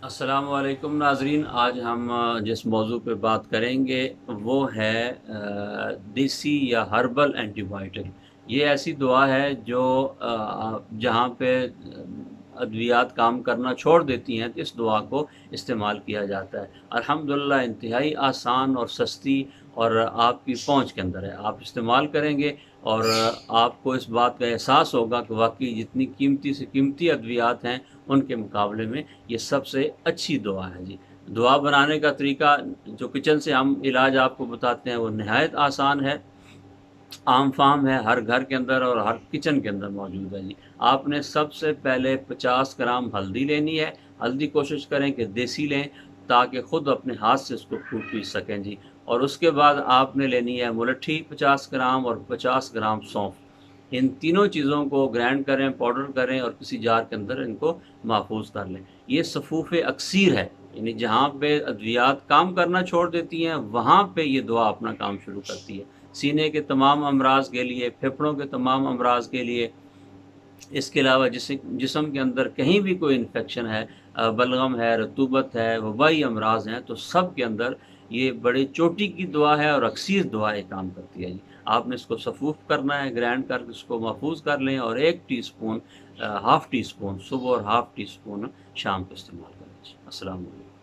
السلام علیکم ناظرین، آج ہم جس موضوع پہ بات کریں گے وہ ہے دیسی یا ہربل اینٹی بائیوٹک۔ یہ ایسی دعا ہے جو جہاں پہ ادویات کام کرنا چھوڑ دیتی ہیں تو اس دعا کو استعمال کیا جاتا ہے۔ الحمدللہ انتہائی آسان اور سستی اور آپ کی پہنچ کے اندر ہے، آپ استعمال کریں گے اور آپ کو اس بات کا احساس ہوگا کہ واقعی جتنی قیمتی سے قیمتی ادویات ہیں ان کے مقابلے میں یہ سب سے اچھی دعا ہے جی۔ دعا بنانے کا طریقہ جو کچن سے ہم علاج آپ کو بتاتے ہیں وہ نہایت آسان ہے، عام فام ہے، ہر گھر کے اندر اور ہر کچن کے اندر موجود ہے جی۔ آپ نے سب سے پہلے 50 گرام ہلدی لینی ہے، ہلدی کوشش کریں کہ دیسی لیں تاکہ خود اپنے ہاتھ سے اس کو پیس سکیں جی۔ اور اس کے بعد آپ نے لینی ہے ملٹھی 50 گرام اور 50 گرام سونف۔ ان تینوں چیزوں کو گرینڈ کریں، پاؤڈر کریں اور کسی جار کے اندر ان کو محفوظ کر لیں۔ یہ صفوف اکسیر ہے، یعنی جہاں پہ ادویات کام کرنا چھوڑ دیتی ہیں وہاں پہ یہ دعا اپنا کام شروع کرتی ہے، سینے کے تمام امراض کے لیے، پھیپھڑوں کے تمام امراض کے لیے۔ اس کے علاوہ جسم کے اندر کہیں بھی کوئی انفیکشن ہے، بلغم ہے، رطوبت ہے، وبائی امراض ہیں، تو سب کے اندر یہ بڑے چوٹی کی دعا ہے اور اکسیر دعا یہ کام کرتی ہے جی۔ آپ نے اس کو صفوف کرنا ہے، گرینڈ کر کے اس کو محفوظ کر لیں اور 1 T spoon, half T spoon صبح اور ہاف ٹی اسپون شام کو استعمال کریں۔ السلام علیکم۔